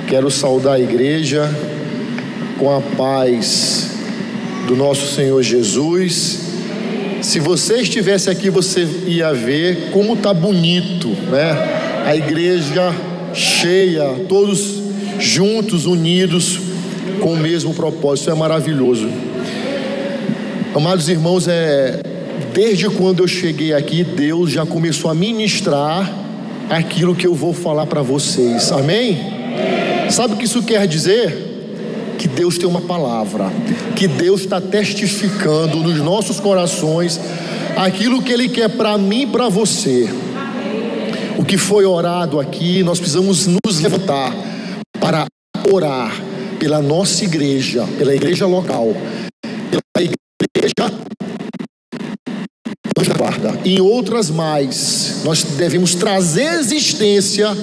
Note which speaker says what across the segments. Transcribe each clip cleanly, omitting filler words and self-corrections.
Speaker 1: Quero saudar a igreja com a paz do nosso Senhor Jesus. Se você estivesse aqui, você ia ver como está bonito, né? A igreja cheia, todos juntos, unidos, com o mesmo propósito. Isso é maravilhoso. Amados irmãos, desde quando eu cheguei aqui, Deus já começou a ministrar aquilo que eu vou falar para vocês. Amém? Sabe o que isso quer dizer? Que Deus tem uma palavra, que Deus está testificando nos nossos corações aquilo que Ele quer para mim e para você. O que foi orado aqui, nós precisamos nos levantar para orar pela nossa igreja, pela igreja local, pela igreja Anjo da Guarda, e em outras mais. Nós devemos trazer existência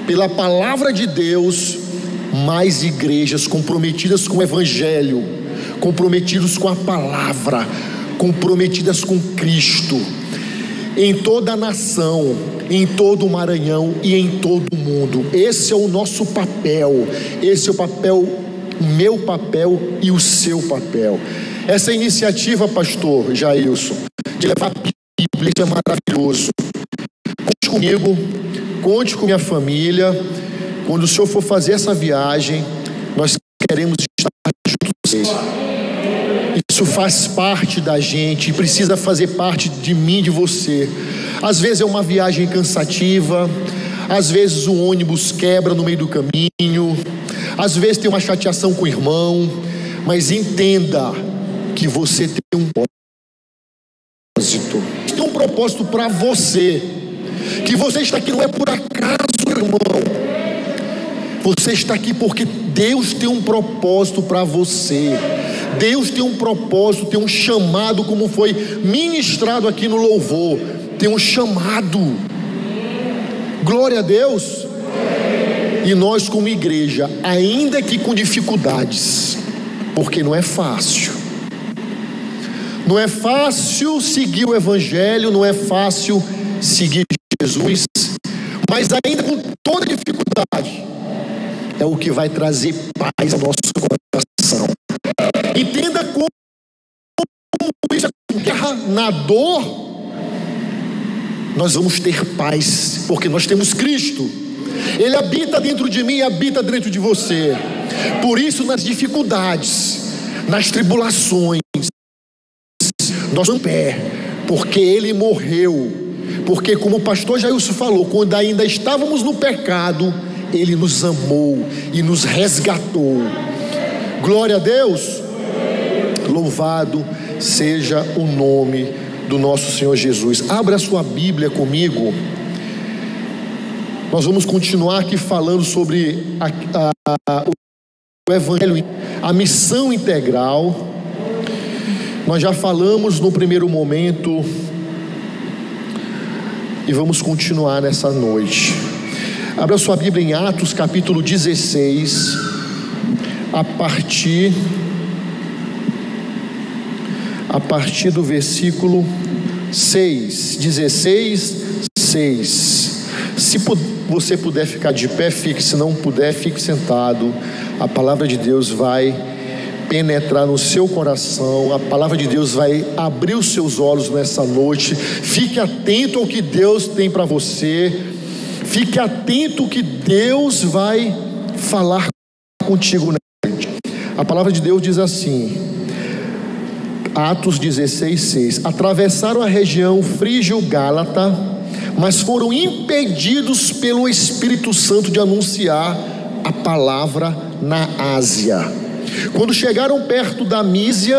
Speaker 1: pela palavra de Deus mais igrejas comprometidas com o Evangelho, comprometidas com a palavra, comprometidas com Cristo, em toda a nação, em todo o Maranhão e em todo o mundo. Esse é o nosso papel, esse é o papel, o meu papel e o seu papel. Essa iniciativa, pastor Jailson, de levar a Bíblia, é maravilhoso. Conte comigo, conte com minha família. Quando o senhor for fazer essa viagem, nós queremos estar junto com vocês. Isso faz parte da gente, precisa fazer parte de mim, de você. Às vezes é uma viagem cansativa, às vezes o ônibus quebra no meio do caminho, às vezes tem uma chateação com o irmão, mas entenda que você tem um propósito. Tem um propósito para você, que você está aqui não é por acaso, irmão. Você está aqui porque Deus tem um propósito para você. Deus tem um propósito, tem um chamado, como foi ministrado aqui no louvor. Tem um chamado. Glória a Deus. E nós como igreja, ainda que com dificuldades, porque não é fácil. Não é fácil seguir o Evangelho, não é fácil seguir Jesus, mas ainda com toda dificuldade, é o que vai trazer paz ao nosso coração. Entenda como isso é guerra na dor. Nós vamos ter paz, porque nós temos Cristo. Ele habita dentro de mim e habita dentro de você. Por isso, nas dificuldades, nas tribulações, nós estamos em pé, porque Ele morreu. Porque, como o pastor Jailson falou, quando ainda estávamos no pecado, Ele nos amou e nos resgatou. Glória a Deus. Louvado seja o nome do nosso Senhor Jesus. Abra a sua Bíblia comigo. Nós vamos continuar aqui falando sobre o Evangelho, a missão integral. Nós já falamos no primeiro momento e vamos continuar nessa noite. Abra sua Bíblia em Atos capítulo 16, a partir do versículo 6, 16, 6. Se você puder ficar de pé, fique. Se não puder, fique sentado. A palavra de Deus vai penetrar no seu coração. A palavra de Deus vai abrir os seus olhos nessa noite. Fique atento ao que Deus tem para você. Fique atento ao que Deus vai falar contigo nessa noite. A palavra de Deus diz assim, Atos 16, 6. Atravessaram a região frígio-gálata, mas foram impedidos pelo Espírito Santo de anunciar a palavra na Ásia. Quando chegaram perto da Mísia,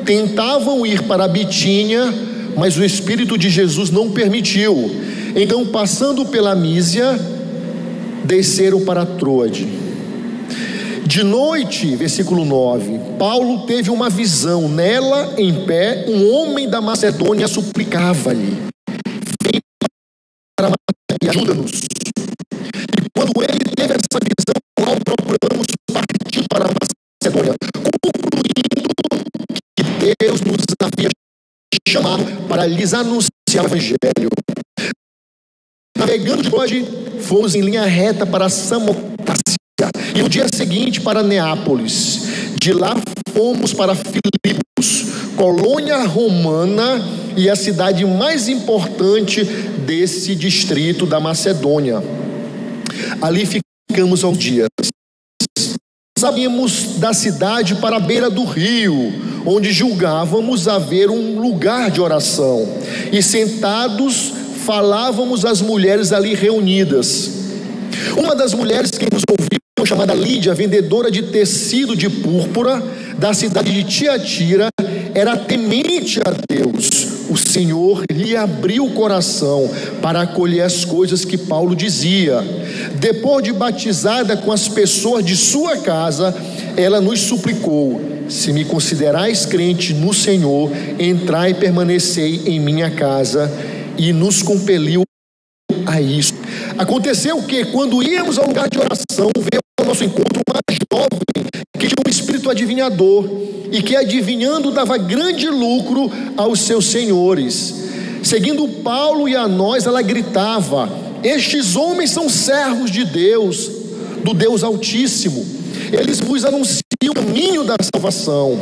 Speaker 1: tentavam ir para a Bitínia, mas o Espírito de Jesus não permitiu. Então, passando pela Mísia, desceram para Troade. De noite, versículo 9, Paulo teve uma visão. Nela, em pé, um homem da Macedônia suplicava-lhe: vem para Macedônia, ajuda-nos. E quando ele teve essa visão, nós procuramos partir para a Macedônia, concluindo que Deus nos havia chamado para lhes anunciar o Evangelho. Navegando de hoje, fomos em linha reta para Samotrácia e no dia seguinte para Neápolis. De lá fomos para Filipos, colônia romana e a cidade mais importante desse distrito da Macedônia. Ali ficamos alguns dias. Saímos da cidade para a beira do rio, onde julgávamos haver um lugar de oração, e sentados falávamos às mulheres ali reunidas. Uma das mulheres que nos ouviu, chamada Lídia, vendedora de tecido de púrpura da cidade de Tiatira, era temente a Deus. O Senhor lhe abriu o coração para acolher as coisas que Paulo dizia. Depois de batizada com as pessoas de sua casa, ela nos suplicou: se me considerais crente no Senhor, entrai e permanecei em minha casa, e nos compeliu a isso. Aconteceu que, quando íamos ao lugar de oração, veio ao nosso encontro uma jovem que tinha um espírito adivinhador, e que adivinhando dava grande lucro aos seus senhores. Seguindo Paulo e a nós, ela gritava: estes homens são servos de Deus, do Deus Altíssimo, eles vos anunciam o caminho da salvação.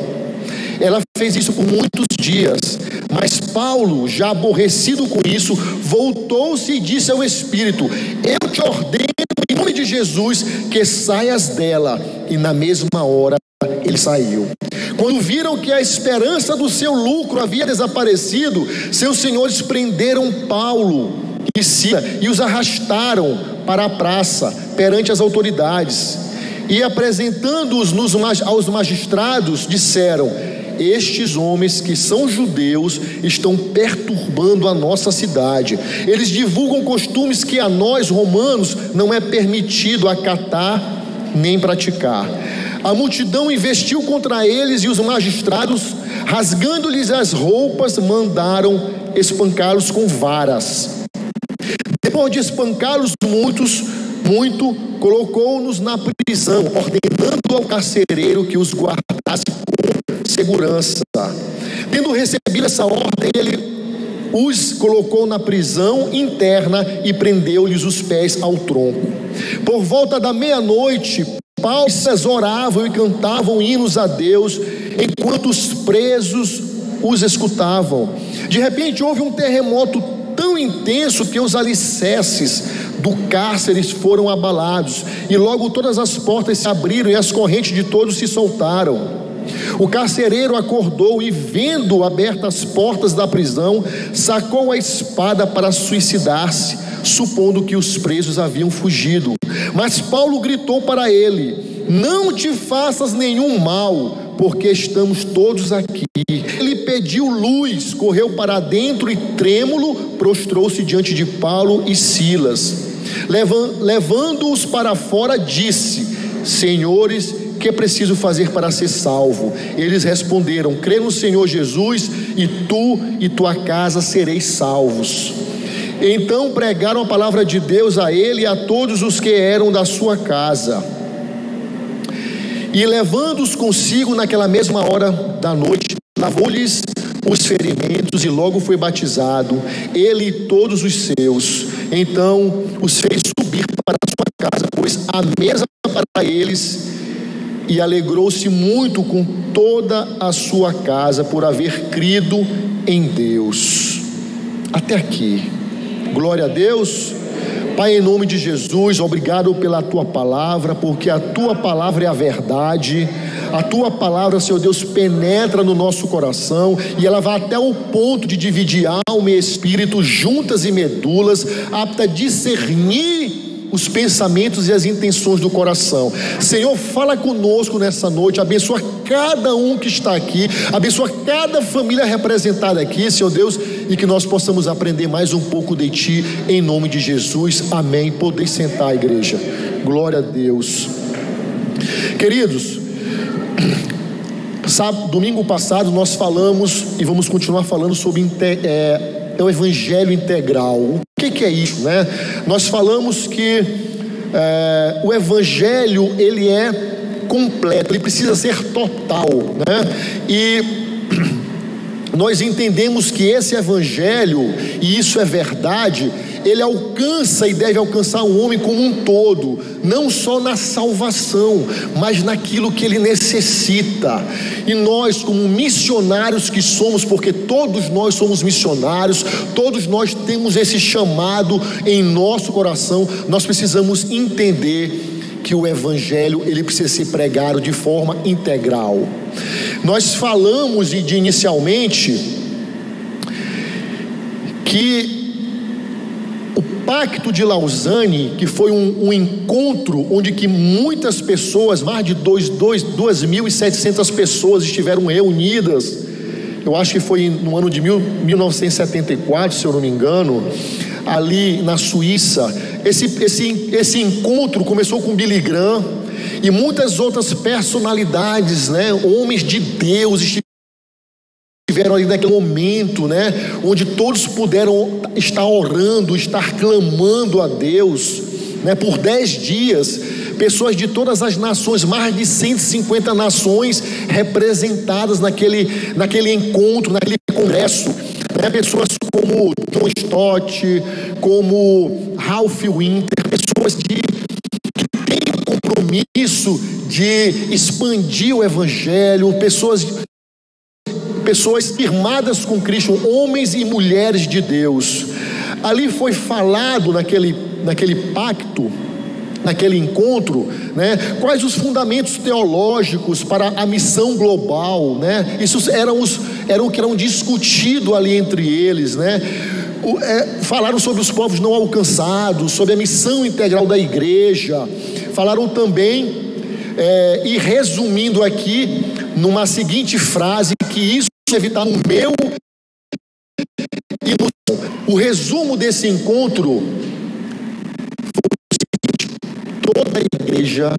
Speaker 1: Ela fez isso por muitos dias, mas Paulo, já aborrecido com isso, voltou-se e disse ao Espírito: eu te ordeno em nome de Jesus que saias dela. E na mesma hora ele saiu. Quando viram que a esperança do seu lucro havia desaparecido, seus senhores prenderam Paulo e Silas e os arrastaram para a praça perante as autoridades, e apresentando-os aos magistrados, disseram: estes homens que são judeus estão perturbando a nossa cidade. Eles divulgam costumes que a nós romanos não é permitido acatar nem praticar. A multidão investiu contra eles, e os magistrados, rasgando-lhes as roupas, mandaram espancá-los com varas. Depois de espancá-los muito, colocou-nos na prisão, ordenando ao carcereiro que os guardasse com segurança. Tendo recebido essa ordem, ele os colocou na prisão interna e prendeu-lhes os pés ao tronco. Por volta da meia-noite, Paulo e Silas oravam e cantavam hinos a Deus, enquanto os presos os escutavam. De repente houve um terremoto tão intenso que os alicerces do cárcere foram abalados, e logo todas as portas se abriram e as correntes de todos se soltaram. O carcereiro acordou e, vendo abertas as portas da prisão, sacou a espada para suicidar-se, supondo que os presos haviam fugido. Mas Paulo gritou para ele: não te faças nenhum mal, porque estamos todos aqui. Ele pediu luz, correu para dentro e, trêmulo, prostrou-se diante de Paulo e Silas. Levando-os para fora, disse: senhores, que é preciso fazer para ser salvo? Eles responderam: crê no Senhor Jesus, e tu e tua casa sereis salvos. Então pregaram a palavra de Deus a ele e a todos os que eram da sua casa. E levando-os consigo naquela mesma hora da noite, lavou-lhes os ferimentos e logo foi batizado, ele e todos os seus. Então os fez subir para a sua casa, pôs a mesa para eles, e alegrou-se muito com toda a sua casa por haver crido em Deus. Até aqui, glória a Deus. Pai, em nome de Jesus, obrigado pela tua palavra, porque a tua palavra é a verdade. A tua palavra, Senhor Deus, penetra no nosso coração, e ela vai até o ponto de dividir alma e espírito, juntas e medulas, apta a discernir os pensamentos e as intenções do coração. Senhor, fala conosco nessa noite, abençoa cada um que está aqui, abençoa cada família representada aqui, Senhor Deus, e que nós possamos aprender mais um pouco de Ti, em nome de Jesus, amém. Podem sentar, igreja, glória a Deus. Queridos, domingo passado nós falamos, e vamos continuar falando sobre o evangelho integral. O que é isso, né? Nós falamos que o evangelho, ele é completo, ele precisa ser total, né? E nós entendemos que esse evangelho, e isso é verdade, ele alcança e deve alcançar o homem como um todo, não só na salvação, mas naquilo que ele necessita. E nós, como missionários que somos, porque todos nós somos missionários, todos nós temos esse chamado em nosso coração, nós precisamos entender que o evangelho ele precisa ser pregado de forma integral. Nós falamos inicialmente que o Pacto de Lausanne, que foi um encontro onde que muitas pessoas, mais de 2.700 pessoas estiveram reunidas, eu acho que foi no ano de 1974, se eu não me engano, ali na Suíça. Esse encontro começou com Billy Graham e muitas outras personalidades, né, homens de Deus estiveram ali naquele momento, né, onde todos puderam estar orando, estar clamando a Deus, né, por 10 dias. Pessoas de todas as nações, mais de 150 nações representadas naquele encontro, naquele congresso, né? Pessoas como John Stott, como Ralph Winter, pessoas que têm o compromisso de expandir o evangelho, pessoas firmadas com Cristo, homens e mulheres de Deus. Ali foi falado naquele pacto, naquele encontro, né, quais os fundamentos teológicos para a missão global, né? Isso eram o que eram discutido ali entre eles, né? Falaram sobre os povos não alcançados, sobre a missão integral da igreja. Falaram também, e resumindo aqui numa seguinte frase, que isso evitar no meu e no... O resumo desse encontro: toda a igreja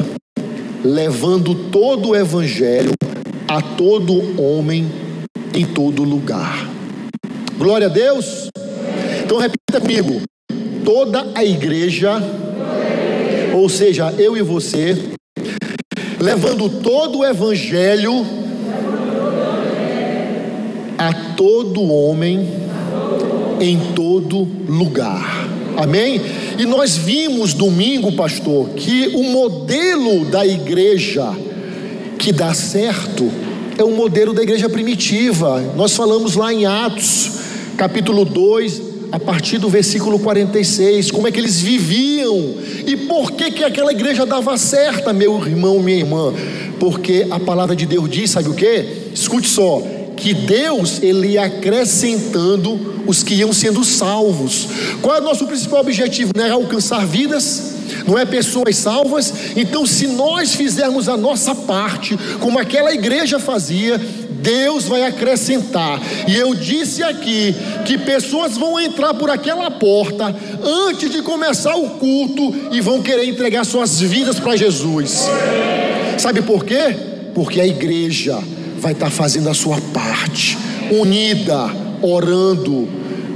Speaker 1: levando todo o evangelho a todo homem em todo lugar. Glória a Deus. Então repita comigo: toda a igreja, ou seja, eu e você, levando todo o evangelho a todo homem em todo lugar. Amém? E nós vimos domingo, pastor, que o modelo da igreja que dá certo é o modelo da igreja primitiva. Nós falamos lá em Atos, capítulo 2, a partir do versículo 46, como é que eles viviam e por que aquela igreja dava certo, meu irmão, minha irmã. Porque a palavra de Deus diz, sabe o que? Escute só, que Deus, ele ia acrescentando os que iam sendo salvos. Qual é o nosso principal objetivo? Não é alcançar vidas, não é pessoas salvas. Então, se nós fizermos a nossa parte, como aquela igreja fazia, Deus vai acrescentar. E eu disse aqui que pessoas vão entrar por aquela porta antes de começar o culto e vão querer entregar suas vidas para Jesus. Sabe por quê? Porque a igreja vai estar fazendo a sua parte, unida, orando,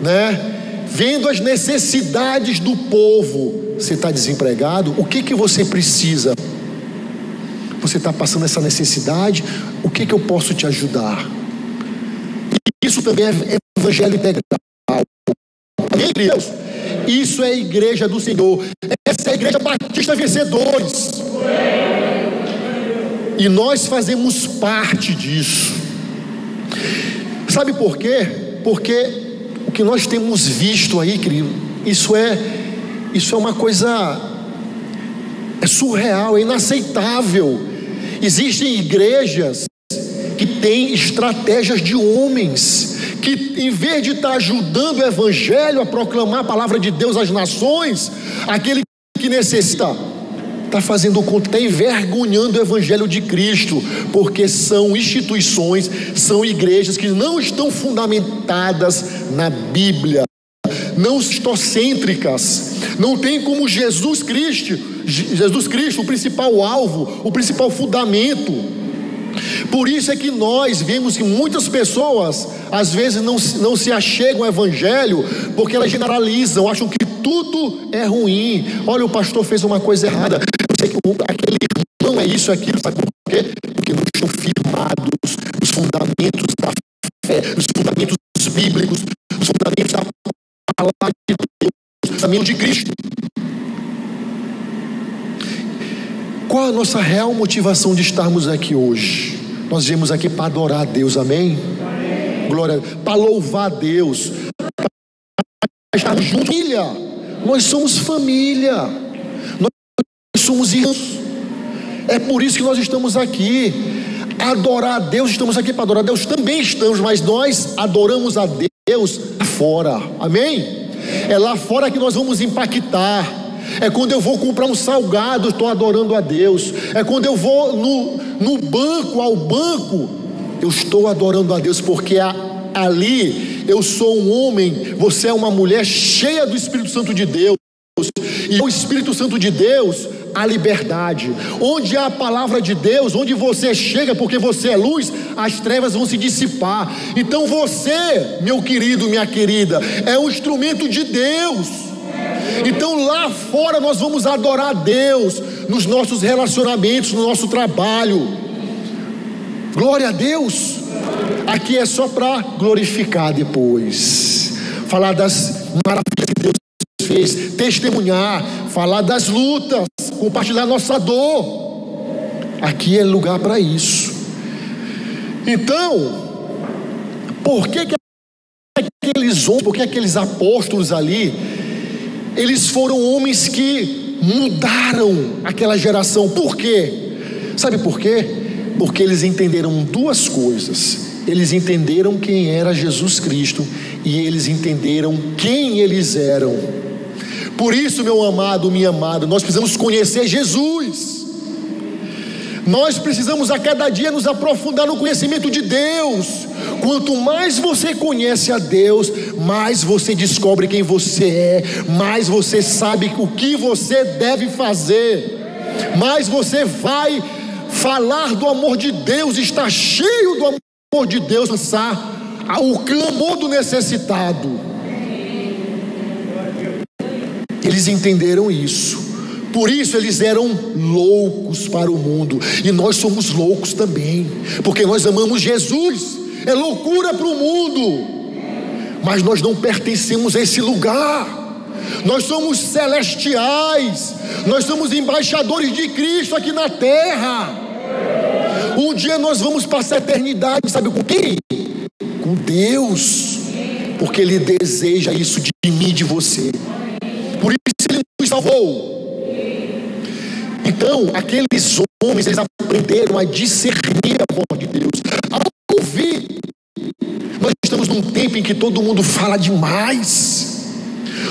Speaker 1: né? Vendo as necessidades do povo. Você está desempregado? O que você precisa? Você está passando essa necessidade? O que eu posso te ajudar? Isso também é evangelho integral. Amém, Deus? Isso é a igreja do Senhor. Essa é a igreja Batista Vencedores. E nós fazemos parte disso. Sabe por quê? Porque o que nós temos visto aí, querido, isso é uma coisa surreal, é inaceitável. Existem igrejas que têm estratégias de homens, que em vez de estar ajudando o evangelho a proclamar a palavra de Deus às nações, aquele que necessita, está envergonhando o evangelho de Cristo, porque são instituições, são igrejas que não estão fundamentadas na Bíblia, não estocêntricas, não tem como Jesus Cristo o principal alvo, o principal fundamento. Por isso é que nós vemos que muitas pessoas às vezes não se achegam ao evangelho, porque elas generalizam, acham que tudo é ruim. Olha, o pastor fez uma coisa errada, aquele irmão é isso, aquilo, sabe por quê? Porque não estão firmados os fundamentos da fé, os fundamentos bíblicos, os fundamentos da palavra de Deus, caminho de Cristo. Qual a nossa real motivação de estarmos aqui hoje? Nós viemos aqui para adorar a Deus, amém? Glória, para louvar a Deus, para estarmos juntos. Família, nós somos família, nós somos irmãos. É por isso que nós estamos aqui, adorar a Deus. Estamos aqui para adorar a Deus, também estamos, mas nós adoramos a Deus lá fora, amém? É lá fora que nós vamos impactar. É quando eu vou comprar um salgado, eu estou adorando a Deus. É quando eu vou no banco, ao banco, eu estou adorando a Deus, porque ali eu sou um homem, você é uma mulher cheia do Espírito Santo de Deus. E o Espírito Santo de Deus, a liberdade. Onde há a palavra de Deus, onde você chega, porque você é luz, as trevas vão se dissipar. Então você, meu querido, minha querida, é um instrumento de Deus. Então lá fora nós vamos adorar a Deus, nos nossos relacionamentos, no nosso trabalho. Glória a Deus. Aqui é só para glorificar depois, falar das maravilhas que Deus fez, testemunhar, falar das lutas, compartilhar nossa dor. Aqui é lugar para isso. Então, por que aqueles homens, por que aqueles apóstolos ali, eles foram homens que mudaram aquela geração? Por quê? Sabe por quê? Porque eles entenderam duas coisas. Eles entenderam quem era Jesus Cristo e eles entenderam quem eles eram. Por isso, meu amado, minha amada, nós precisamos conhecer Jesus. Nós precisamos a cada dia nos aprofundar no conhecimento de Deus. Quanto mais você conhece a Deus, mais você descobre quem você é, mais você sabe o que você deve fazer, mais você vai falar do amor de Deus, estar cheio do amor de Deus, lançar o clamor do necessitado. Eles entenderam isso. Por isso eles eram loucos para o mundo. E nós somos loucos também, porque nós amamos Jesus. É loucura para o mundo, mas nós não pertencemos a esse lugar. Nós somos celestiais. Nós somos embaixadores de Cristo aqui na terra. Um dia nós vamos passar a eternidade, sabe com quem? Com Deus, porque Ele deseja isso de mim e de você. Por isso Ele nos salvou. Então, aqueles homens, eles aprenderam a discernir a voz de Deus, a ouvir. Nós estamos num tempo em que todo mundo fala demais.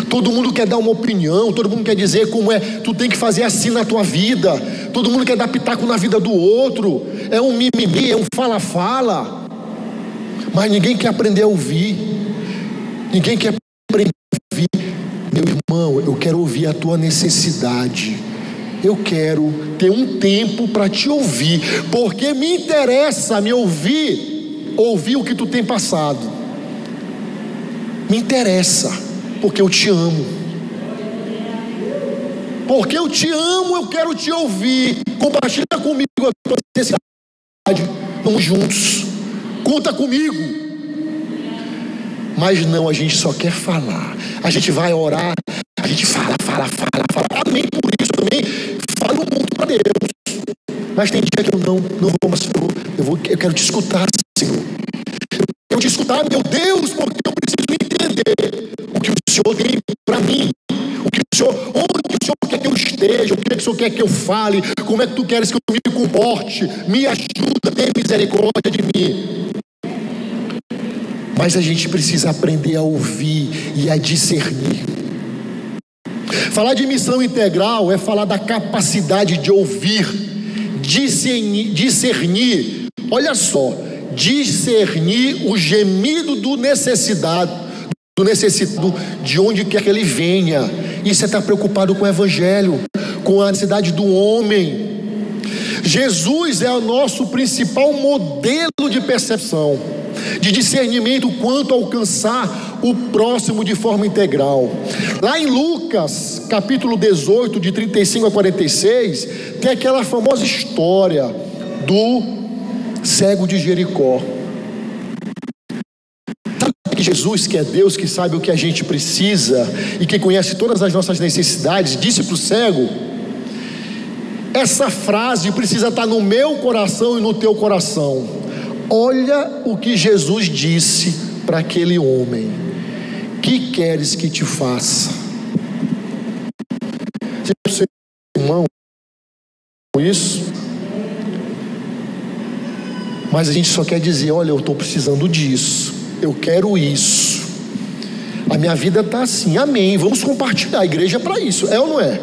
Speaker 1: Todo mundo quer dar uma opinião, todo mundo quer dizer como é, tu tem que fazer assim na tua vida. Todo mundo quer dar pitaco na vida do outro. É um mimimi, é um fala-fala. Mas ninguém quer aprender a ouvir. Ninguém quer aprender a ouvir. Meu irmão, eu quero ouvir a tua necessidade. Eu quero ter um tempo para te ouvir, porque me interessa me ouvir o que tu tem passado. Me interessa, porque eu te amo. Porque eu te amo, eu quero te ouvir. Compartilha comigo a tua necessidade. Vamos juntos. Conta comigo. Mas não, a gente só quer falar. A gente vai orar, a gente fala. Amém, por isso também falo muito para Deus. Mas tem dia que eu não vou, mas Senhor, eu quero te escutar, Senhor. Eu quero te escutar, meu Deus, porque eu preciso entender o que o Senhor tem para mim. Onde o Senhor quer que eu esteja, o que o Senhor quer que eu fale, como é que tu queres que eu me comporte. Me ajuda, tenha misericórdia de mim. Mas a gente precisa aprender a ouvir e a discernir. Falar de missão integral é falar da capacidade de ouvir, discernir. Olha só, discernir o gemido do necessitado, de onde quer que ele venha. E você está preocupado com o evangelho, com a necessidade do homem. Jesus é o nosso principal modelo de percepção, de discernimento quanto a alcançar o próximo de forma integral. Lá em Lucas capítulo 18, de 35 a 46, tem aquela famosa história do cego de Jericó. Sabe o que Jesus, que é Deus, que sabe o que a gente precisa e que conhece todas as nossas necessidades, disse para o cego: essa frase precisa estar no meu coração e no teu coração. Olha o que Jesus disse para aquele homem: que queres que te faça? Seu irmão, isso, mas a gente só quer dizer: olha, eu estou precisando disso, eu quero isso, a minha vida está assim, amém, vamos compartilhar, a igreja é para isso, é ou não é?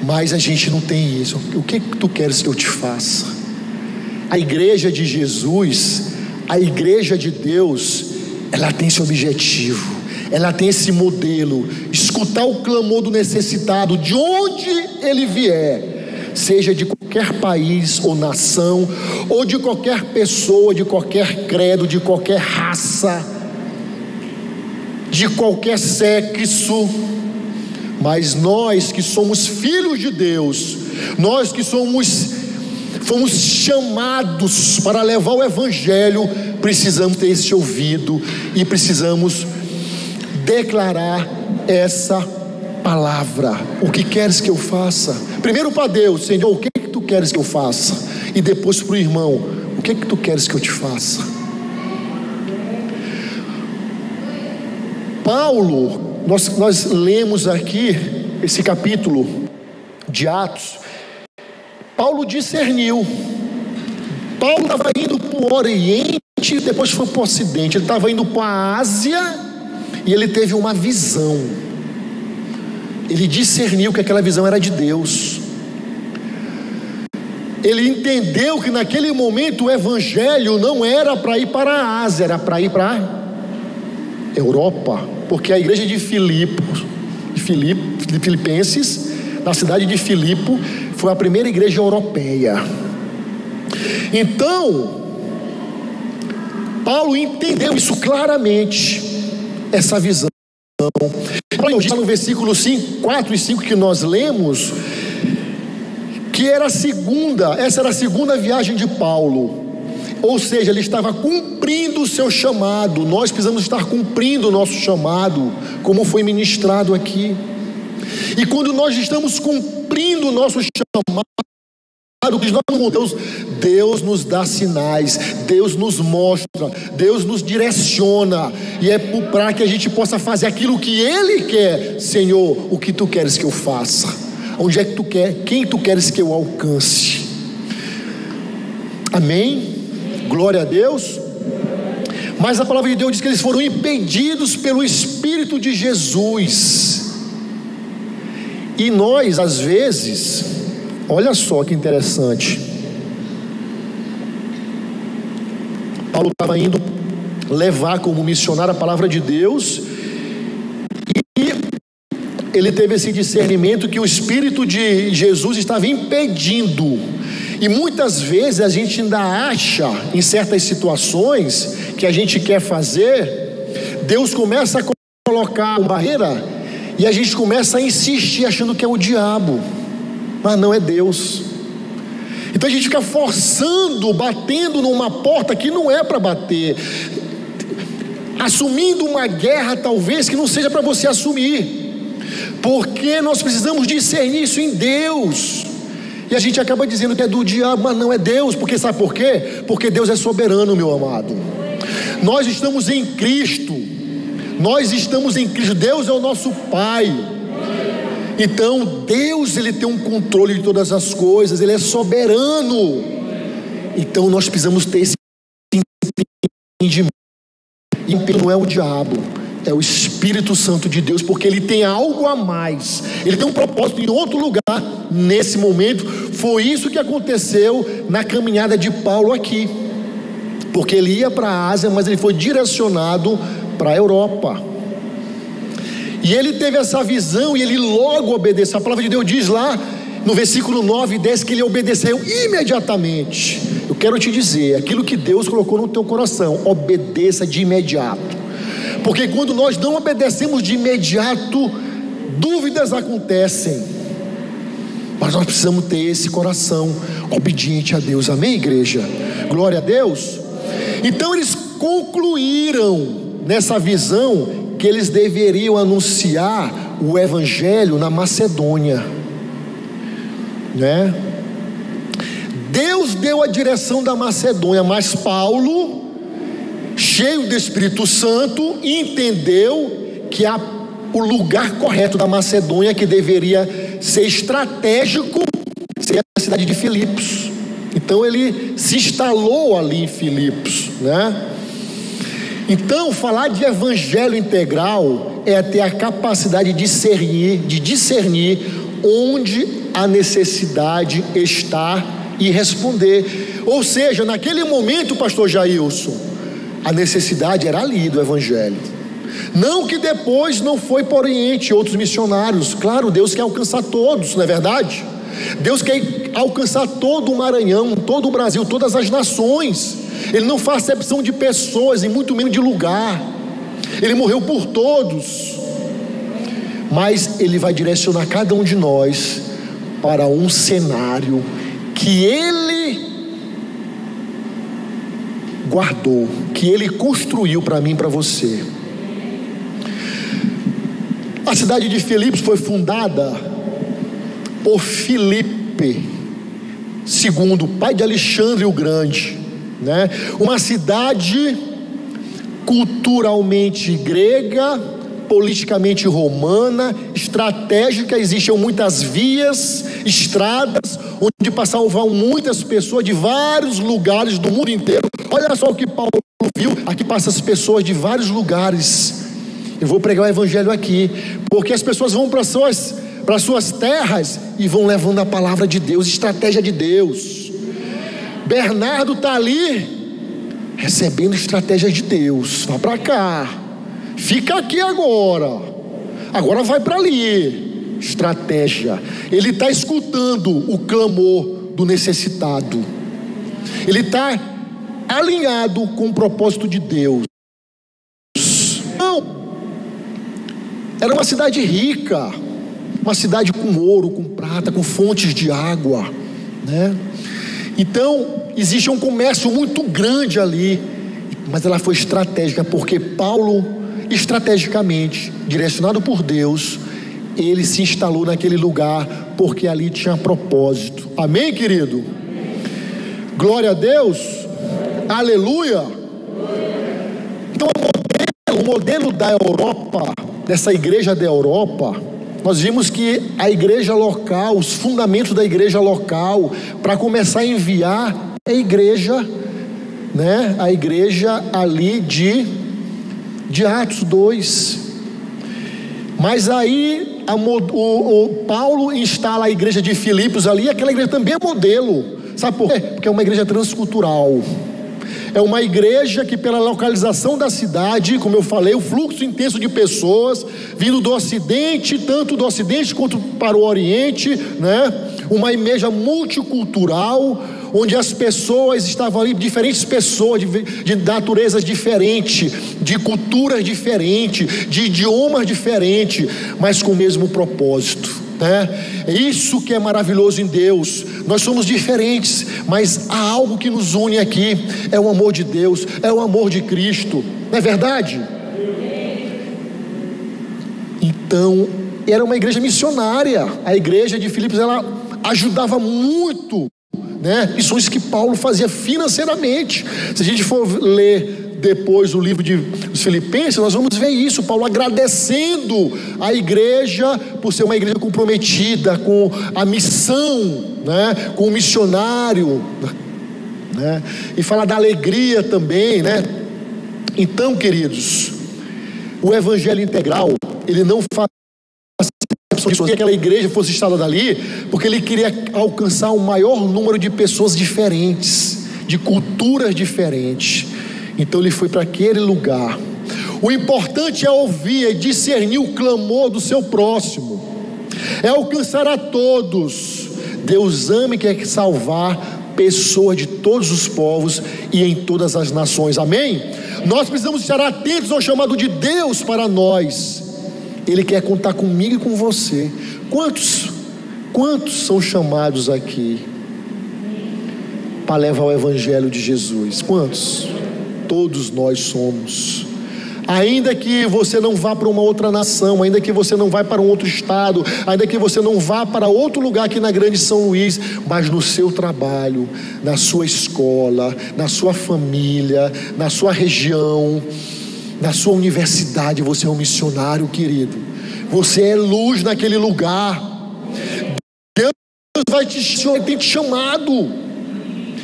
Speaker 1: Mas a gente não tem isso. O que tu queres que eu te faça? A igreja de Jesus, a igreja de Deus, ela tem esse objetivo, ela tem esse modelo: escutar o clamor do necessitado, de onde ele vier, seja de qualquer país ou nação, ou de qualquer pessoa, de qualquer credo, de qualquer raça, de qualquer sexo. Mas nós que somos filhos de Deus, nós que fomos chamados para levar o evangelho, precisamos ter esse ouvido e precisamos declarar essa palavra: o que queres que eu faça? Primeiro para Deus: Senhor, o que tu queres que eu faça? E depois para o irmão: o que tu queres que eu te faça? Paulo, nós lemos aqui esse capítulo de Atos. Paulo discerniu. Paulo estava indo para o Oriente, depois foi para o Ocidente. Ele estava indo para a Ásia e ele teve uma visão. Ele discerniu que aquela visão era de Deus. Ele entendeu que naquele momento o evangelho não era para ir para a Ásia, era para ir para a Europa, porque a igreja de Filipenses, na cidade de Filipe, foi a primeira igreja europeia. Então, Paulo entendeu isso claramente, essa visão. Paulo diz no versículo 4 e 5 que nós lemos, que essa era a segunda viagem de Paulo. Ou seja, ele estava cumprindo o seu chamado. Nós precisamos estar cumprindo o nosso chamado, como foi ministrado aqui. E quando nós estamos cumprindo o nosso chamado, Deus nos dá sinais, Deus nos mostra, Deus nos direciona, e é para que a gente possa fazer aquilo que Ele quer. Senhor, o que tu queres que eu faça? Onde é que tu quer? Quem tu queres que eu alcance? Amém? Glória a Deus. Mas a palavra de Deus diz que eles foram impedidos pelo Espírito de Jesus. E nós, às vezes, olha só que interessante, Paulo estava indo levar como missionário a palavra de Deus, e ele teve esse discernimento que o Espírito de Jesus estava impedindo. E muitas vezes a gente ainda acha, em certas situações que a gente quer fazer, Deus começa a colocar uma barreira e a gente começa a insistir achando que é o diabo, mas não, é Deus. Então a gente fica forçando, batendo numa porta que não é para bater, assumindo uma guerra talvez que não seja para você assumir, porque nós precisamos discernir isso em Deus. E a gente acaba dizendo que é do diabo, mas não, é Deus. Porque sabe por quê? Porque Deus é soberano, meu amado. Nós estamos em Cristo. Deus é o nosso Pai. Então Deus, Ele tem um controle de todas as coisas, Ele é soberano. Então nós precisamos ter esse entendimento. E não é o diabo, é o Espírito Santo de Deus, porque Ele tem algo a mais, Ele tem um propósito em outro lugar. Nesse momento, foi isso que aconteceu na caminhada de Paulo aqui, porque ele ia para a Ásia, mas ele foi direcionado para a Europa, e ele teve essa visão, e ele logo obedeceu. A palavra de Deus diz lá no versículo 9 e 10 que ele obedeceu imediatamente. Eu quero te dizer, aquilo que Deus colocou no teu coração, obedeça de imediato, porque quando nós não obedecemos de imediato, dúvidas acontecem. Mas nós precisamos ter esse coração obediente a Deus. Amém, igreja? Glória a Deus. Então eles concluíram nessa visão que eles deveriam anunciar o evangelho na Macedônia, né? Deus deu a direção da Macedônia, mas Paulo, cheio do Espírito Santo, entendeu que o lugar correto da Macedônia, que deveria ser estratégico, seria a cidade de Filipos. Então ele se instalou ali em Filipos, né? Então falar de evangelho integral é ter a capacidade de discernir onde a necessidade está e responder. Ou seja, naquele momento, pastor Jailson, a necessidade era ali do evangelho. Não que depois não foi para o Oriente outros missionários. Claro, Deus quer alcançar todos, não é verdade? Deus quer alcançar todo o Maranhão, todo o Brasil, todas as nações. Ele não faz acepção de pessoas e muito menos de lugar. Ele morreu por todos. Mas Ele vai direcionar cada um de nós para um cenário que Ele guardou, que Ele construiu para mim e para você. A cidade de Filipos foi fundada por Filipe II, pai de Alexandre o Grande, né? Uma cidade culturalmente grega, politicamente romana, estratégica. Existiam muitas vias, estradas, onde passavam muitas pessoas de vários lugares do mundo inteiro. Olha só o que Paulo viu, aqui passam as pessoas de vários lugares. Eu vou pregar o evangelho aqui, porque as pessoas vão para suas terras e vão levando a palavra de Deus, estratégia de Deus. Bernardo está ali recebendo estratégia de Deus. Vá para cá, fica aqui agora vai para ali, estratégia. Ele está escutando o clamor do necessitado, ele está alinhado com o propósito de Deus. Não, era uma cidade rica, uma cidade com ouro, com prata, com fontes de água, né? Então existe um comércio muito grande ali, mas ela foi estratégica, porque Paulo, estrategicamente, direcionado por Deus, ele se instalou naquele lugar, porque ali tinha propósito. Amém, querido? Glória a Deus, aleluia. Então o modelo da Europa, dessa igreja da Europa, nós vimos que a igreja local, os fundamentos da igreja local, para começar a enviar, é a igreja, né? A igreja ali de Atos 2. Mas aí o Paulo instala a igreja de Filipos ali, e aquela igreja também é modelo. Sabe por quê? Porque é uma igreja transcultural. É uma igreja que, pela localização da cidade, como eu falei, o fluxo intenso de pessoas vindo do Ocidente, tanto do Ocidente quanto para o Oriente, né? Uma igreja multicultural, onde as pessoas estavam ali, diferentes pessoas de naturezas diferentes, de culturas diferentes, de idiomas diferentes, mas com o mesmo propósito, né? É isso que é maravilhoso em Deus. Nós somos diferentes, mas há algo que nos une aqui, é o amor de Deus, é o amor de Cristo, não é verdade? Então era uma igreja missionária. A igreja de Filipos, ela ajudava muito, né? Missões que Paulo fazia financeiramente. Se a gente for ler depois o livro dos Filipenses, nós vamos ver isso, Paulo agradecendo a igreja por ser uma igreja comprometida com a missão, né? Com o missionário, né? E fala da alegria também, né? Então, queridos, o evangelho integral, ele não faz que aquela igreja fosse instalada ali, porque ele queria alcançar o maior número de pessoas diferentes, de culturas diferentes. Então ele foi para aquele lugar. O importante é ouvir, é discernir o clamor do seu próximo, é alcançar a todos. Deus ama e quer salvar pessoas de todos os povos e em todas as nações. Amém? Nós precisamos estar atentos ao chamado de Deus para nós. Ele quer contar comigo e com você. Quantos são chamados aqui para levar o evangelho de Jesus? Quantos? Todos nós somos. Ainda que você não vá para uma outra nação, ainda que você não vá para um outro estado, ainda que você não vá para outro lugar aqui na Grande São Luís, mas no seu trabalho, na sua escola, na sua família, na sua região, na sua universidade, você é um missionário, querido. Você é luz naquele lugar. Deus tem te chamado.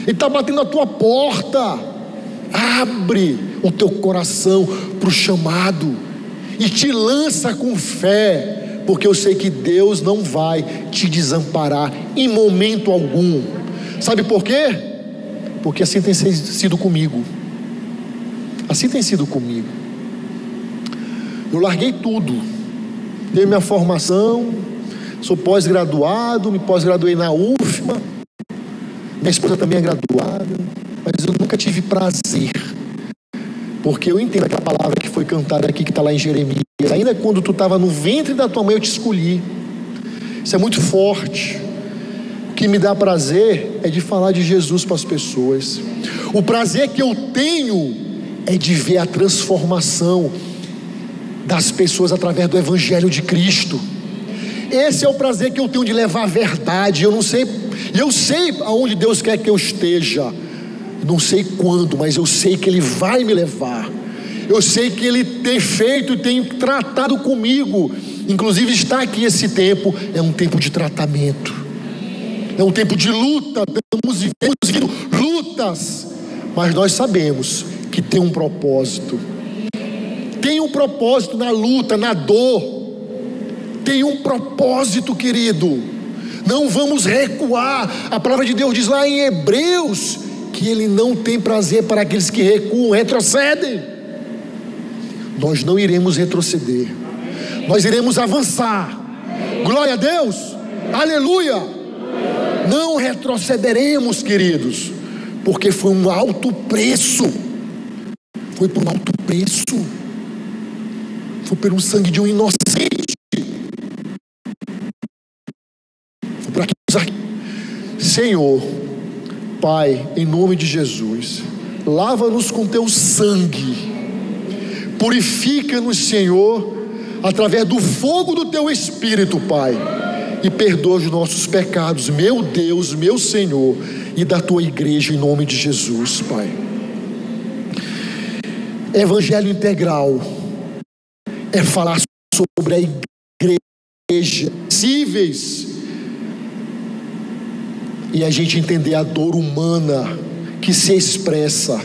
Speaker 1: Ele está batendo na tua porta. Abre o teu coração para o chamado e te lança com fé, porque eu sei que Deus não vai te desamparar em momento algum. Sabe por quê? Porque assim tem sido comigo. Assim tem sido comigo. Eu larguei tudo. Dei minha formação, sou pós-graduado, me pós-graduei na UFMA. Minha esposa também é graduada, mas eu nunca tive prazer, porque eu entendo aquela palavra que foi cantada aqui, que está lá em Jeremias: ainda quando tu estava no ventre da tua mãe eu te escolhi. Isso é muito forte. O que me dá prazer é de falar de Jesus para as pessoas. O prazer que eu tenho é de ver a transformação das pessoas através do Evangelho de Cristo. Esse é o prazer que eu tenho de levar a verdade. Eu sei aonde Deus quer que eu esteja. Não sei quando, mas eu sei que Ele vai me levar. Eu sei que Ele tem feito e tem tratado comigo. Inclusive está aqui esse tempo, é um tempo de tratamento, é um tempo de luta. Temos vivido lutas, mas nós sabemos que tem um propósito. Tem um propósito na luta, na dor. Tem um propósito, querido. Não vamos recuar. A palavra de Deus diz lá em Hebreus que Ele não tem prazer para aqueles que recuam, retrocedem. Nós não iremos retroceder, nós iremos avançar. Glória a Deus, aleluia. Não retrocederemos, queridos, porque foi um alto preço. Foi por um alto preço. Foi pelo sangue de um inocente. Foi por aqui. Senhor, Pai, em nome de Jesus, lava-nos com teu sangue, purifica-nos, Senhor, através do fogo do teu Espírito, Pai, e perdoa os nossos pecados, meu Deus, meu Senhor, e da tua igreja, em nome de Jesus, Pai. Evangelho integral é falar sobre a igreja, possíveis, e a gente entender a dor humana que se expressa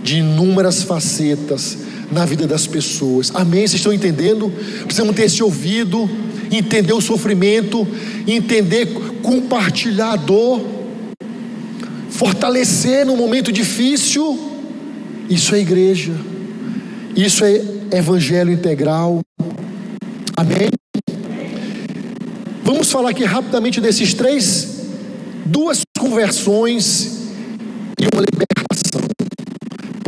Speaker 1: de inúmeras facetas na vida das pessoas. Amém? Vocês estão entendendo? Precisamos ter esse ouvido, entender o sofrimento, entender, compartilhar a dor, fortalecer no momento difícil. Isso é igreja, isso é evangelho integral. Amém? Vamos falar aqui rapidamente desses duas conversões e uma libertação,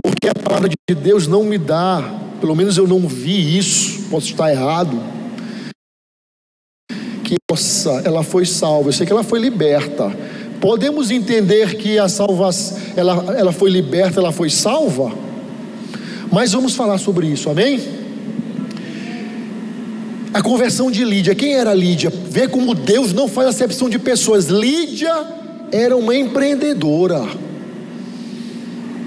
Speaker 1: porque a palavra de Deus não me dá, pelo menos eu não vi isso, posso estar errado, que ela foi salva. Eu sei que ela foi liberta. Podemos entender que a salvação, ela foi liberta, ela foi salva, mas vamos falar sobre isso, amém? A conversão de Lídia. Quem era Lídia? Vê como Deus não faz acepção de pessoas. Lídia era uma empreendedora.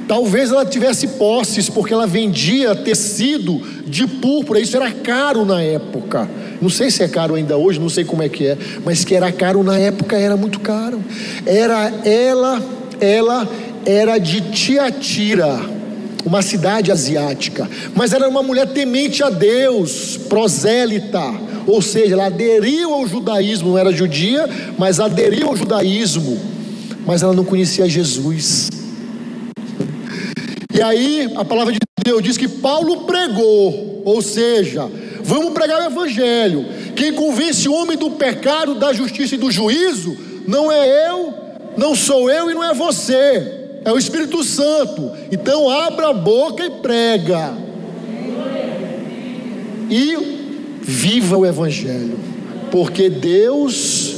Speaker 1: Talvez ela tivesse posses, porque ela vendia tecido de púrpura. Isso era caro na época. Não sei se é caro ainda hoje, não sei como é que é, mas que era caro na época, era muito caro. Ela era de Tiatira, uma cidade asiática, mas ela era uma mulher temente a Deus, prosélita, ou seja, ela aderiu ao judaísmo, não era judia, mas aderiu ao judaísmo, mas ela não conhecia Jesus. E aí a palavra de Deus diz que Paulo pregou, ou seja, vamos pregar o evangelho. Quem convence o homem do pecado, da justiça e do juízo, não é eu, não sou eu e não é você, é o Espírito Santo. Então abra a boca e prega, e viva o evangelho, porque Deus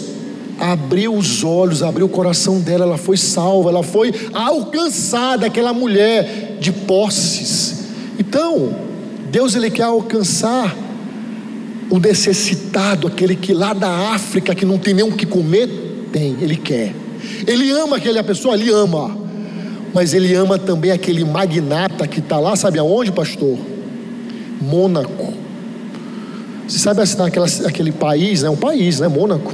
Speaker 1: abriu os olhos, abriu o coração dela, ela foi salva, ela foi alcançada, aquela mulher de posses. Então, Deus ele quer alcançar o necessitado, aquele que lá da África, que não tem nem o que comer, tem, ele quer. Ele ama aquela pessoa, ele ama. Mas ele ama também aquele magnata que está lá, sabe aonde, pastor? Mônaco. Você sabe assinar aquele país, né? Um país, né? Mônaco.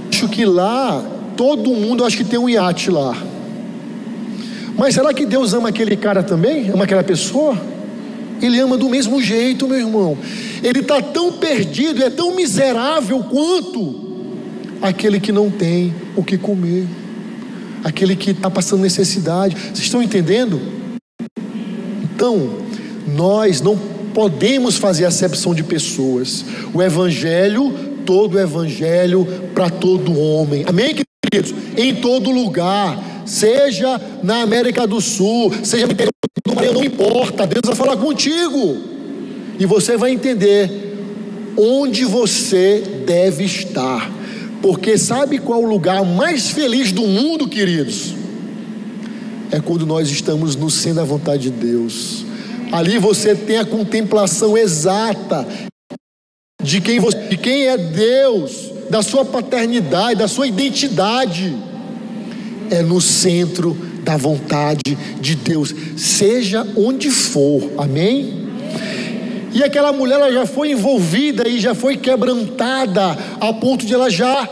Speaker 1: Acho que lá, todo mundo acho que tem um iate lá. Mas será que Deus ama aquele cara também? Ama aquela pessoa? Ele ama do mesmo jeito, meu irmão. Ele está tão perdido, é tão miserável quanto aquele que não tem o que comer, aquele que está passando necessidade. Vocês estão entendendo? Então, nós não podemos fazer acepção de pessoas. O evangelho, todo o evangelho para todo homem. Amém, queridos? Em todo lugar, seja na América do Sul, seja no interior do Maranhão, não importa, Deus vai falar contigo e você vai entender onde você deve estar. Porque sabe qual é o lugar mais feliz do mundo, queridos? É quando nós estamos no centro da vontade de Deus. Ali você tem a contemplação exata de quem é Deus, da sua paternidade, da sua identidade. É no centro da vontade de Deus, seja onde for, amém? E aquela mulher, ela já foi envolvida e já foi quebrantada, a ponto de ela já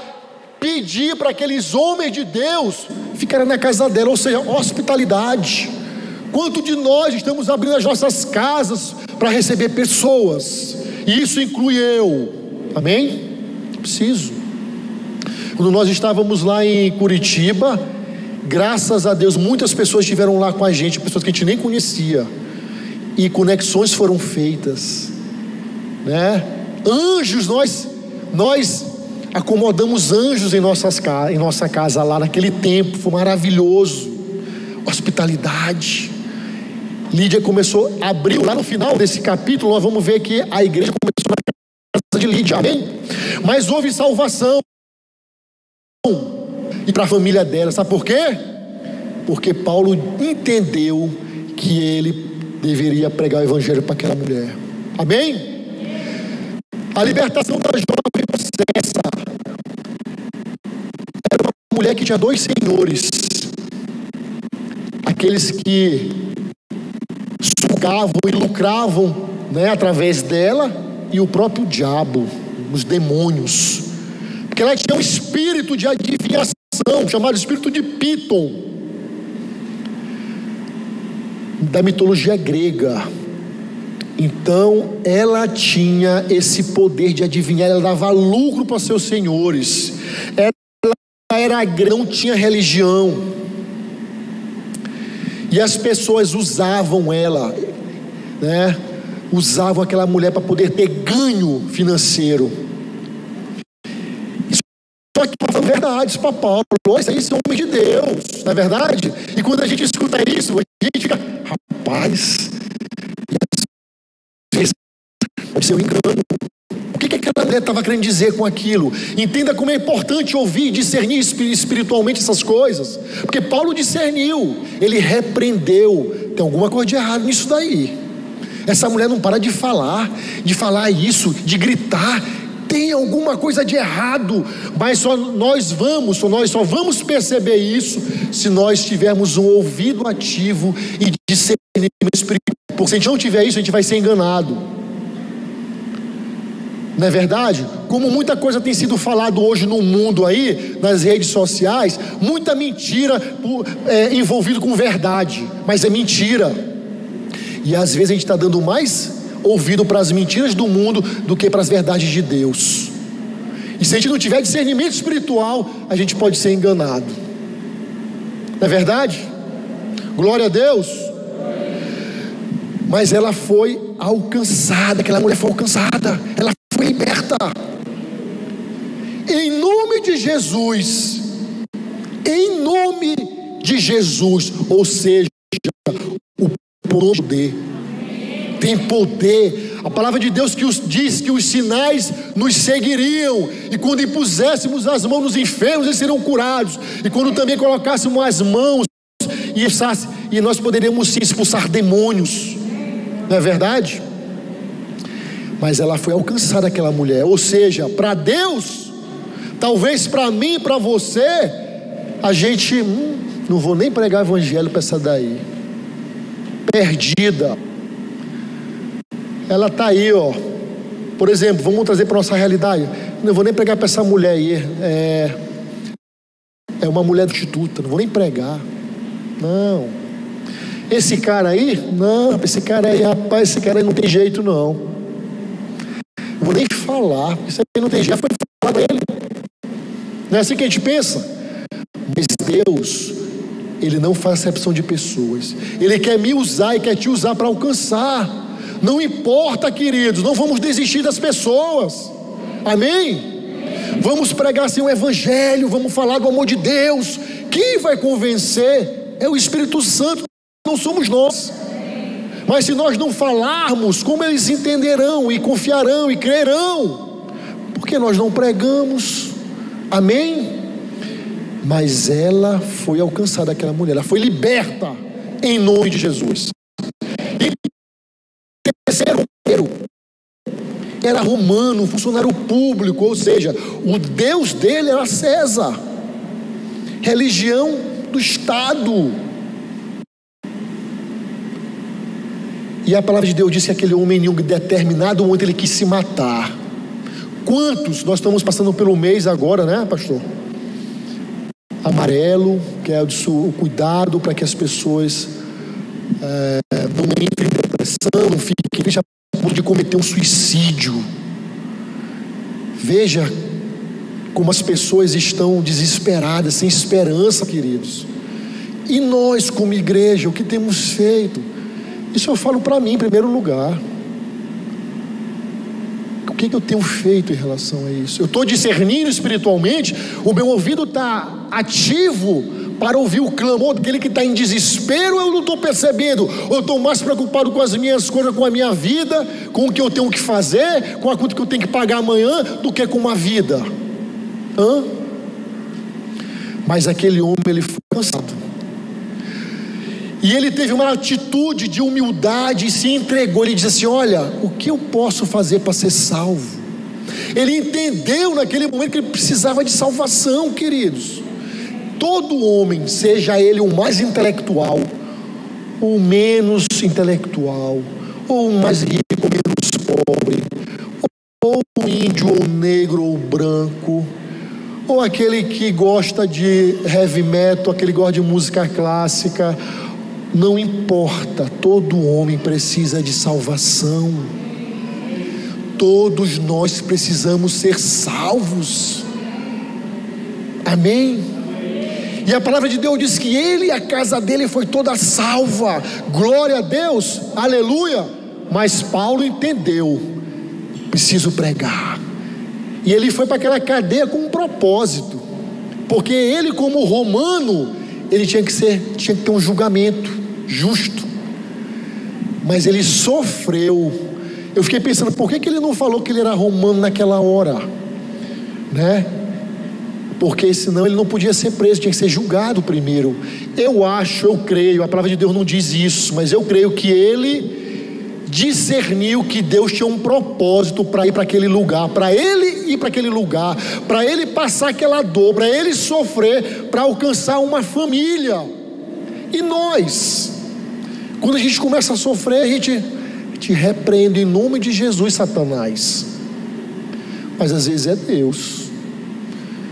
Speaker 1: pedir para aqueles homens de Deus ficarem na casa dela, ou seja, hospitalidade. Quanto de nós estamos abrindo as nossas casas para receber pessoas? E isso inclui eu, amém? Preciso. Quando nós estávamos lá em Curitiba, graças a Deus, muitas pessoas estiveram lá com a gente, pessoas que a gente nem conhecia, e conexões foram feitas, né? Anjos, nós acomodamos anjos em nossa casa lá naquele tempo, foi maravilhoso. Hospitalidade. Lídia começou, abriu lá no final desse capítulo, nós vamos ver que a igreja começou na casa de Lídia, amém? Mas houve salvação e para a família dela, sabe por quê? Porque Paulo entendeu que ele deveria pregar o evangelho para aquela mulher, amém? A libertação da jovem possessa era uma mulher que tinha dois senhores, aqueles que sugavam e lucravam, né, através dela, e o próprio diabo, os demônios, porque ela tinha um espírito de adivinhação, chamado espírito de Piton, da mitologia grega. Então ela tinha esse poder de adivinhar, ela dava lucro para seus senhores, ela era não tinha religião, e as pessoas usavam ela, né? Usavam aquela mulher para poder ter ganho financeiro. Só que é verdade, para Paulo, isso aí são homens de Deus, não é verdade? E quando a gente escuta isso, a gente fica, rapaz, pode ser um engano. O que aquela mulher estava querendo dizer com aquilo? Entenda como é importante ouvir e discernir espiritualmente essas coisas, porque Paulo discerniu, ele repreendeu. Tem alguma coisa de errado nisso daí. Essa mulher não para de falar isso, de gritar. Tem alguma coisa de errado, mas nós só vamos perceber isso se nós tivermos um ouvido ativo e discernimento espiritual. Porque se a gente não tiver isso, a gente vai ser enganado. Não é verdade? Como muita coisa tem sido falado hoje no mundo aí, nas redes sociais, muita mentira envolvido com verdade, mas é mentira. E às vezes a gente está dando mais ouvido para as mentiras do mundo do que para as verdades de Deus. E se a gente não tiver discernimento espiritual, a gente pode ser enganado. Não é verdade? Glória a Deus. Mas ela foi alcançada, aquela mulher foi alcançada, ela foi liberta. Em nome de Jesus, ou seja, o poder. tem poder. A palavra de Deus diz que os sinais nos seguiriam, e quando impuséssemos as mãos nos enfermos, eles seriam curados, e quando também colocássemos as mãos, e nós poderíamos sim expulsar demônios, não é verdade? Mas ela foi alcançada, aquela mulher. Ou seja, para Deus, talvez para mim, para você, a gente não vou nem pregar evangelho para essa daí, perdida. Ela está aí, ó. Por exemplo, vamos trazer para a nossa realidade. Não vou nem pregar para essa mulher aí. É uma mulher prostituta, não vou nem pregar. Não. Esse cara aí, não. Esse cara aí, rapaz, esse cara aí não tem jeito, não. Não vou nem falar. Isso aí não tem jeito. Já foi falar para ele. Não é assim que a gente pensa? Mas Deus, Ele não faz acepção de pessoas. Ele quer me usar e quer te usar para alcançar. Não importa, queridos, não vamos desistir das pessoas. Amém? Vamos pregar assim o evangelho, vamos falar do amor de Deus. Quem vai convencer é o Espírito Santo, não somos nós. Mas se nós não falarmos, como eles entenderão e confiarão e crerão? Porque nós não pregamos. Amém? Mas ela foi alcançada, aquela mulher, ela foi liberta em nome de Jesus. Era romano, um funcionário público, ou seja, o Deus dele era César, religião do Estado. E a palavra de Deus diz que aquele homem, em um determinado momento, ele quis se matar. Quantos? Nós estamos passando pelo mês agora, né, pastor? Amarelo, que é o cuidado para que as pessoas não entrem em depressão, não fiquem já de cometer um suicídio. Veja como as pessoas estão desesperadas, sem esperança, queridos. E nós, como igreja, o que temos feito? Isso eu falo para mim em primeiro lugar. O que eu tenho feito em relação a isso? Eu estou discernindo espiritualmente, o meu ouvido está ativo para ouvir o clamor daquele que está em desespero. Eu não estou percebendo, ou estou mais preocupado com as minhas coisas, com a minha vida, com o que eu tenho que fazer, com a conta que eu tenho que pagar amanhã, do que com a vida. Mas aquele homem, ele foi cansado, e ele teve uma atitude de humildade e se entregou. Ele disse assim: olha, o que eu posso fazer para ser salvo? Ele entendeu naquele momento que ele precisava de salvação, queridos. Todo homem, seja ele o mais intelectual, ou menos intelectual, ou mais rico ou menos pobre, ou índio ou negro ou branco, ou aquele que gosta de heavy metal, aquele que gosta de música clássica, não importa, todo homem precisa de salvação. Todos nós precisamos ser salvos. Amém? E a palavra de Deus diz que ele e a casa dele foi toda salva. Glória a Deus, aleluia. Mas Paulo entendeu: preciso pregar. E ele foi para aquela cadeia com um propósito, porque ele, como romano, ele tinha que ter um julgamento justo. Mas ele sofreu. Eu fiquei pensando, por que ele não falou que ele era romano naquela hora, né? Porque senão ele não podia ser preso, tinha que ser julgado primeiro. Eu creio, a palavra de Deus não diz isso, mas eu creio que ele discerniu que Deus tinha um propósito para ir para aquele lugar, para ele ir para aquele lugar, para ele passar aquela dor, para ele sofrer, para alcançar uma família. E nós, quando a gente começa a sofrer, a gente repreende em nome de Jesus, Satanás. Mas às vezes é Deus.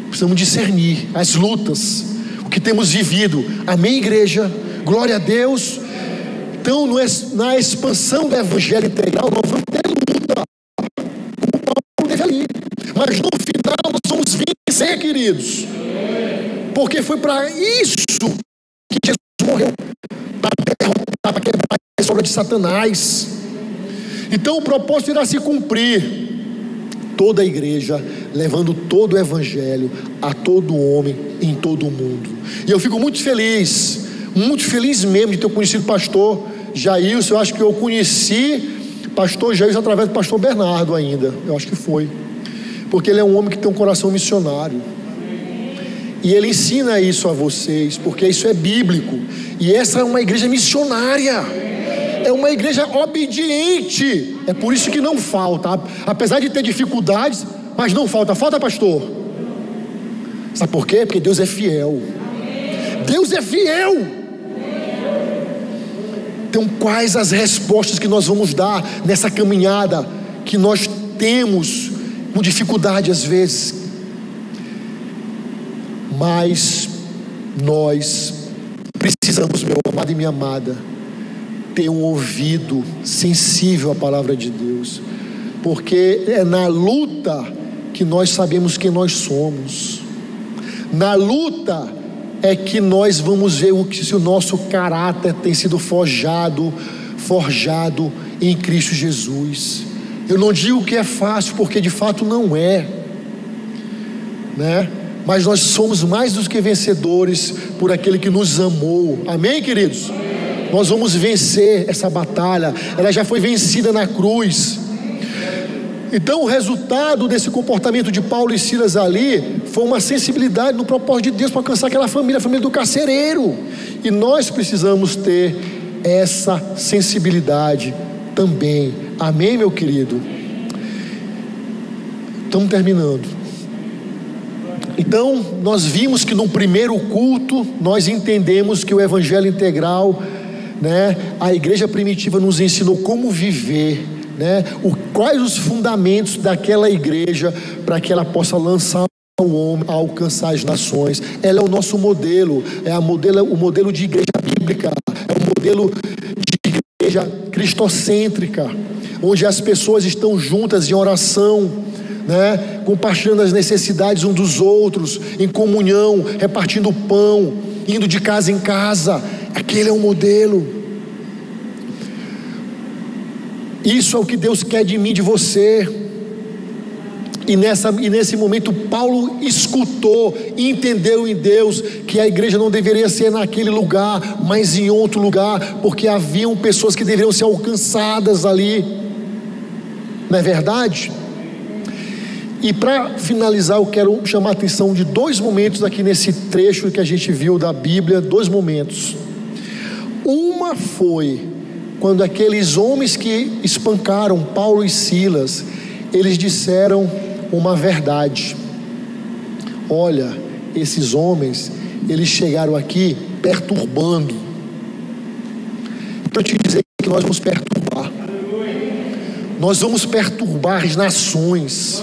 Speaker 1: Precisamos discernir as lutas, o que temos vivido. Amém, igreja? Glória a Deus. Então, na expansão do evangelho integral, nós vamos ter luta, como Paulo teve ali. Mas no final nós vamos vencer, queridos. Porque foi para isso que Jesus morreu, para derrotar, para quebrar a obra de Satanás. Então o propósito irá se cumprir. Toda a igreja levando todo o evangelho a todo homem em todo o mundo. E eu fico muito feliz mesmo de ter conhecido o pastor Jailson. Eu acho que eu conheci pastor Jair através do pastor Bernardo ainda, eu acho que foi, porque ele é um homem que tem um coração missionário, e ele ensina isso a vocês, porque isso é bíblico, e essa é uma igreja missionária, é uma igreja obediente, é por isso que não falta, apesar de ter dificuldades, mas não falta, pastor? Sabe por quê? Porque Deus é fiel, Deus é fiel. Então, quais as respostas que nós vamos dar nessa caminhada que nós temos com dificuldade às vezes? Mas nós precisamos, meu amado e minha amada, ter um ouvido sensível à palavra de Deus, porque é na luta que nós sabemos quem nós somos. Na luta é que nós vamos ver se o nosso caráter tem sido forjado em Cristo Jesus. Eu não digo que é fácil, porque de fato não é, né? Mas nós somos mais do que vencedores por aquele que nos amou. Amém, queridos? Nós vamos vencer essa batalha, ela já foi vencida na cruz. Então o resultado desse comportamento de Paulo e Silas ali foi uma sensibilidade no propósito de Deus para alcançar aquela família, a família do carcereiro. E nós precisamos ter essa sensibilidade também. Amém, meu querido? Estamos terminando. Então nós vimos que no primeiro culto nós entendemos que o evangelho integral, né, a igreja primitiva nos ensinou como viver, né, quais os fundamentos daquela igreja para que ela possa lançar o homem a alcançar as nações. Ela é o nosso modelo, o modelo de igreja bíblica, é o modelo de igreja cristocêntrica, onde as pessoas estão juntas em oração, né, compartilhando as necessidades uns dos outros, em comunhão, repartindo pão, indo de casa em casa. Aquele é o modelo. Isso é o que Deus quer de mim, de você. E nesse momento Paulo escutou e entendeu em Deus que a igreja não deveria ser naquele lugar, mas em outro lugar, porque haviam pessoas que deveriam ser alcançadas ali. Não é verdade? E para finalizar, eu quero chamar a atenção de dois momentos aqui nesse trecho que a gente viu da Bíblia, dois momentos. Uma foi quando aqueles homens que espancaram Paulo e Silas, eles disseram uma verdade. Olha, esses homens, eles chegaram aqui perturbando. Então eu te dizer que nós vamos perturbar. Nós vamos perturbar as nações.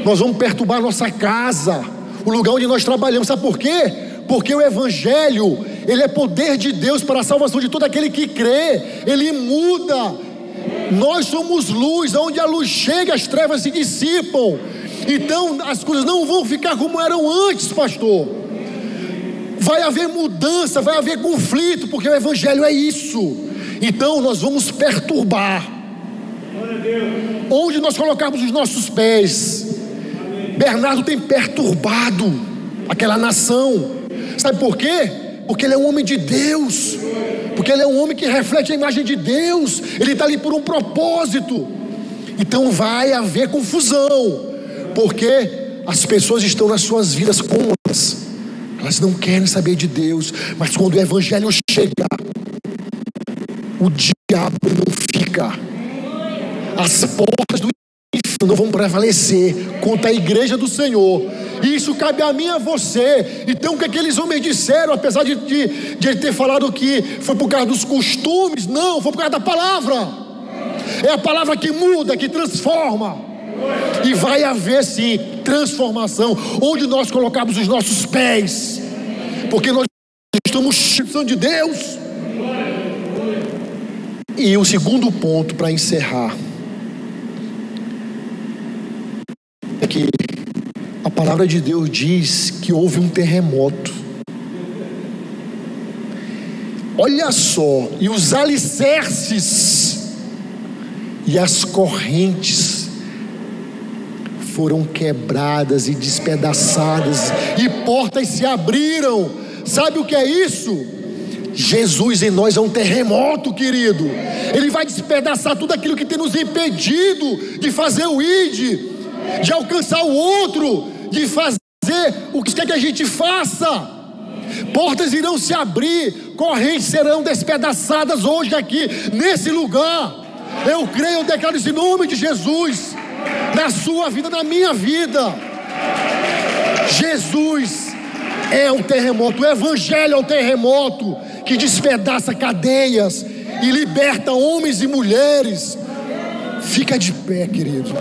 Speaker 1: Nós vamos perturbar a nossa casa, o lugar onde nós trabalhamos. Sabe por quê? Porque o evangelho, ele é poder de Deus para a salvação de todo aquele que crê. Ele muda. Nós somos luz, onde a luz chega, as trevas se dissipam. Então as coisas não vão ficar como eram antes, pastor. Vai haver mudança, vai haver conflito, porque o evangelho é isso. Então nós vamos perturbar onde nós colocarmos os nossos pés. Bernardo tem perturbado aquela nação. Sabe por quê? Porque ele é um homem de Deus, porque ele é um homem que reflete a imagem de Deus. Ele está ali por um propósito. Então vai haver confusão, porque as pessoas estão nas suas vidas cômodas, elas não querem saber de Deus. Mas quando o evangelho chega, o diabo não fica, as portas do inferno não vão prevalecer contra a igreja do Senhor. E isso cabe a mim e a você. Então o que aqueles homens disseram, apesar de ele ter falado que foi por causa dos costumes, não, foi por causa da palavra. É a palavra que muda, que transforma. E vai haver sim transformação onde nós colocamos os nossos pés, porque nós estamos cheios de Deus. E o segundo ponto para encerrar é que a palavra de Deus diz que houve um terremoto. Olha só, e os alicerces e as correntes foram quebradas e despedaçadas, e portas se abriram. Sabe o que é isso? Jesus em nós é um terremoto, querido. Ele vai despedaçar tudo aquilo que tem nos impedido de fazer o ID, de alcançar o outro, de fazer o que quer que a gente faça. Portas irão se abrir, correntes serão despedaçadas hoje aqui, nesse lugar. Eu creio, eu declaro esse nome de Jesus, na sua vida, na minha vida. Jesus é um terremoto, o Evangelho é um terremoto que despedaça cadeias e liberta homens e mulheres. Fica de pé, querido.